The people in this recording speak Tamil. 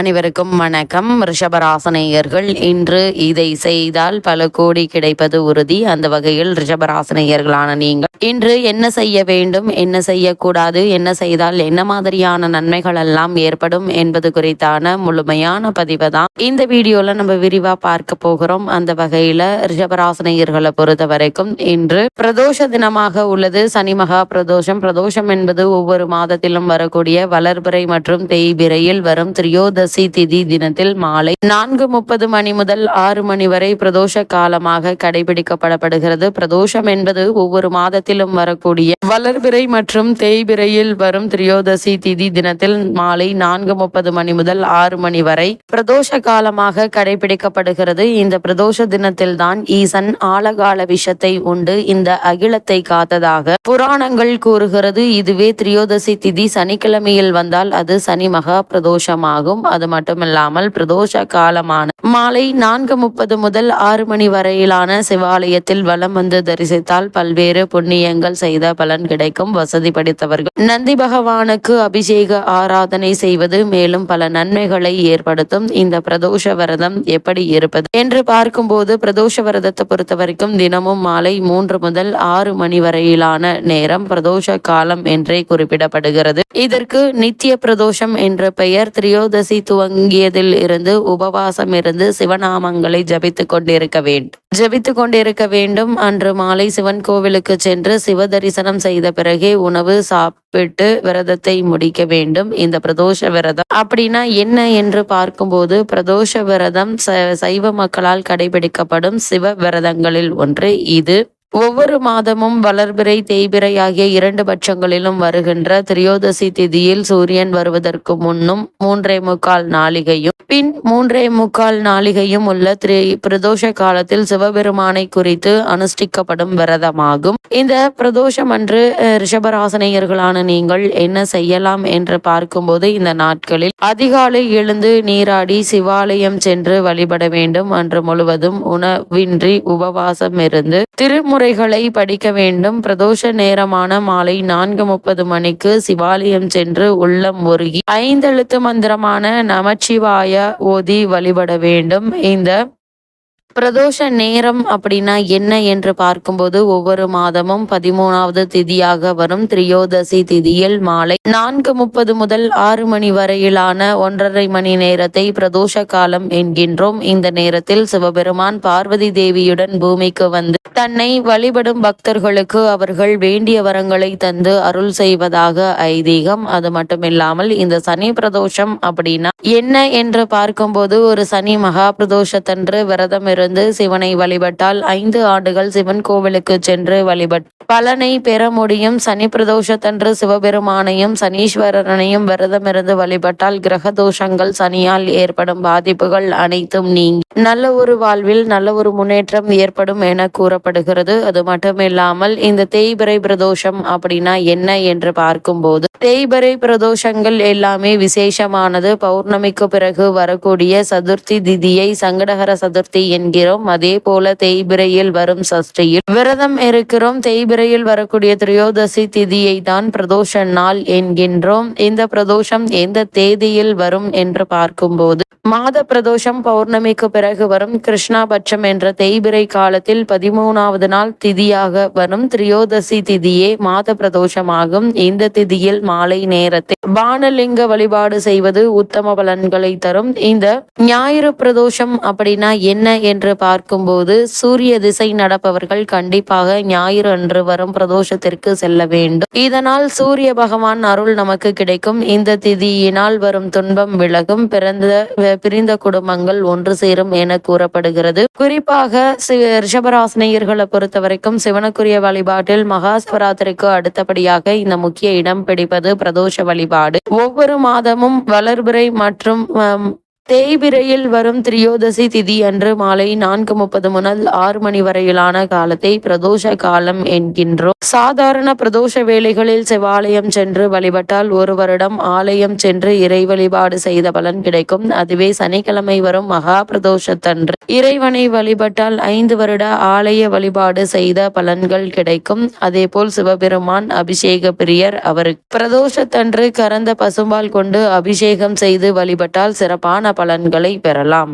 அனைவருக்கும் வணக்கம். ரிஷபராசனேயர்கள் இன்று இதை செய்தால் பல கோடி கிடைப்பது உறுதி. அந்த வகையில் ரிஷபராசனேயர்களான நீங்கள் இன்று என்ன செய்ய வேண்டும், என்ன செய்யக்கூடாது, என்ன செய்தால் என்ன மாதிரியான நன்மைகள் எல்லாம் ஏற்படும் என்பது குறித்தான முழுமையான பதிவை தான் இந்த வீடியோல நம்ம விரிவா பார்க்க போகிறோம். அந்த வகையில ரிஷபராசனேயர்களை பொறுத்த வரைக்கும் இன்று பிரதோஷ தினமாக உள்ளது. சனி மகா பிரதோஷம். பிரதோஷம் என்பது ஒவ்வொரு மாதத்திலும் வரக்கூடிய வளர்பிறை மற்றும் தேய்பிறையில் வரும் திரியோதசி திதி தினத்தில் மாலை 4:30 மணி முதல் 6 மணி வரை பிரதோஷ காலமாக கடைபிடிக்கப்படுகிறது. பிரதோஷம் என்பது ஒவ்வொரு மாதத்திலும் வரக்கூடிய வளர்பிறை மற்றும் தேய்பிறையில் வரும் திரியோதசி திதி தினத்தில் மாலை 4:30 மணி முதல் 6 மணி வரை பிரதோஷ காலமாக கடைபிடிக்கப்படுகிறது. இந்த பிரதோஷ தினத்தில் தான் ஈசன் ஆழகால விஷத்தை உண்டு இந்த அகிலத்தை காத்ததாக புராணங்கள் கூறுகிறது. இதுவே திரியோதசி திதி சனிக்கிழமையில் வந்தால் அது சனி மகா பிரதோஷமாகும். அது மட்டுமில்லாமல் பிரதோஷ காலமான மாலை 4:30 முதல் 6 மணி வரையிலான சிவாலயத்தில் வலம் வந்து தரிசித்தால் பல்வேறு புண்ணியங்கள் செய்த பலன் கிடைக்கும். வசதி படைத்தவர்கள் நந்தி பகவானுக்கு அபிஷேக ஆராதனை செய்வது மேலும் பல நன்மைகளை ஏற்படுத்தும். இந்த பிரதோஷ விரதம் எப்படி இருப்பது என்று பார்க்கும்போது, பிரதோஷ விரதத்தை பொறுத்த வரைக்கும் தினமும் மாலை 3 முதல் 6 மணி வரையிலான நேரம் பிரதோஷ காலம் என்றே குறிப்பிடப்படுகிறது. இதற்கு நித்திய பிரதோஷம் என்ற பெயர். திரியோதசி துவங்கியதில் இருந்து உபவாசம் இருந்து சிவநாமங்களை ஜபித்துக் கொண்டிருக்க வேண்டும். அன்று மாலை சிவன் கோவிலுக்கு சென்று சிவ தரிசனம் செய்த பிறகே உணவு சாப்பிட்டு விரதத்தை முடிக்க வேண்டும். இந்த பிரதோஷ விரதம் அப்படின்னா என்ன என்று பார்க்கும்போது, பிரதோஷ விரதம் சைவ மக்களால் கடைபிடிக்கப்படும் சிவ விரதங்களில் ஒன்று. இது ஒவ்வொரு மாதமும் வளர்பிறை தேய்பிறை ஆகிய 2 பட்சங்களிலும் வருகின்ற திரியோதசி திதியில் சூரியன் வருவதற்கு முன்னும் 3:45 நாளிகையும் பின் 3:45 நாளிகையும் உள்ள பிரதோஷ காலத்தில் சிவபெருமானை குறித்து அனுஷ்டிக்கப்படும் விரதமாகும். இந்த பிரதோஷம் அன்று ரிஷபராசனேயர்களான நீங்கள் என்ன செய்யலாம் என்று பார்க்கும்போது, இந்த நாட்களில் அதிகாலை எழுந்து நீராடி சிவாலயம் சென்று வழிபட வேண்டும். அன்று முழுவதும் உணவின்றி உபவாசம் இருந்து திருமுறைகளை படிக்க வேண்டும். பிரதோஷ நேரமான மாலை 4:30 மணிக்கு சிவாலயம் சென்று உள்ளம் ஒருகி 5 எழுத்து மந்திரமான நமச்சிவாய ஓதி வழிபட வேண்டும். இந்த பிரதோஷ நேரம் அப்படின்னா என்ன என்று பார்க்கும்போது, ஒவ்வொரு மாதமும் 13வது திதியாக வரும் திரியோதசி திதியில் மாலை 4:30 முதல் 6 மணி வரையிலான 1.5 மணி நேரத்தை பிரதோஷ காலம் என்கின்றோம். இந்த நேரத்தில் சிவபெருமான் பார்வதி தேவியுடன் பூமிக்கு வந்து தன்னை வழிபடும் பக்தர்களுக்கு அவர்கள் வேண்டிய வரங்களை தந்து அருள் செய்வதாக ஐதீகம். அது மட்டுமில்லாமல் இந்த சனி பிரதோஷம் அப்படின்னா என்ன என்று பார்க்கும்போது, ஒரு சனி மகா பிரதோஷத்தன்று விரதம் இருந்து சிவனை வழிபட்டால் 5 ஆண்டுகள் சிவன் கோவிலுக்கு சென்று வழிபட்டு பலனை பெற முடியும். சனி பிரதோஷத்தன்று சிவபெருமானையும் சனீஸ்வரனையும் விரதம் இருந்து வழிபட்டால் கிரக தோஷங்கள், சனியால் ஏற்படும் பாதிப்புகள் அனைத்தும் நீங்கி நல்ல ஒரு வாழ்வில் நல்ல ஒரு முன்னேற்றம் ஏற்படும் என கூறப்படுகிறது. அது மட்டுமில்லாமல் இந்த தேய்பிறை பிரதோஷம் அப்படின்னா என்ன என்று பார்க்கும்போது, தேய்பிறை பிரதோஷங்கள் எல்லாமே விசேஷமானது. பௌர்ணமிக்கு பிறகு வரக்கூடிய சதுர்த்தி திதியை சங்கடகர சதுர்த்தி என்கிறோம். அதே போல தேய்பிறையில் வரும் சஷ்டியில் விரதம் இருக்கிறோம். தேய்பிறையில் வரக்கூடிய திரியோதசி திதியை தான் பிரதோஷ நாள் என்கின்றோம். இந்த பிரதோஷம் எந்த தேதியில் வரும் என்று பார்க்கும்போது, மாத பிரதோஷம் பௌர்ணமிக்கு பிறகு வரும் கிருஷ்ணாபட்சம் என்ற தேய்பிறை காலத்தில் 13வது நாள் திதியாக வரும் திரியோதசி திதியே மாத பிரதோஷமாகும். இந்த திதியில் மாலை நேரத்தில் பானலிங்க வழிபாடு செய்வது உத்தம பலன்களை தரும். இந்த ஞாயிறு பிரதோஷம் அப்படின்னா என்ன என்று பார்க்கும்போது, சூரிய திசை நடப்பவர்கள் கண்டிப்பாக ஞாயிறு அன்று வரும் பிரதோஷத்திற்கு செல்ல வேண்டும். இதனால் சூரிய பகவான் அருள் நமக்கு கிடைக்கும். இந்த திதியினால் வரும் துன்பம் விலகும். பிரிந்த குடும்பங்கள் ஒன்று சேரும் என கூறப்படுகிறது. குறிப்பாக ரிஷபராசினியர்களை பொறுத்த வரைக்கும் சிவனுக்குரிய வழிபாட்டில் மகா சிவராத்திரிக்கு அடுத்தபடியாக இந்த முக்கிய இடம் பிடிப்பது பிரதோஷ வழிபாடு. ஒவ்வொரு மாதமும் வளர்பிறை மற்றும் தேய்பிறையில் வரும் திரியோதசி திதி அன்று மாலை 4:30 முதல் 6 மணி வரையிலான காலத்தை பிரதோஷ காலம் என்கின்றோம். சாதாரண பிரதோஷ வேளைகளில் சிவாலயம் சென்று வழிபட்டால் 1 வருடம் ஆலயம் சென்று இறை வழிபாடு செய்த பலன் கிடைக்கும். அதுவே சனிக்கிழமை வரும் மகா பிரதோஷத்தன்று இறைவனை வழிபட்டால் 5 வருட ஆலய வழிபாடு செய்த பலன்கள் கிடைக்கும். அதேபோல் சிவபெருமான் அபிஷேக பிரியர். அவருக்கு பிரதோஷத்தன்று கறந்த பசும்பால் கொண்டு அபிஷேகம் செய்து வழிபட்டால் சிறப்பான பலன்களை பெறலாம்.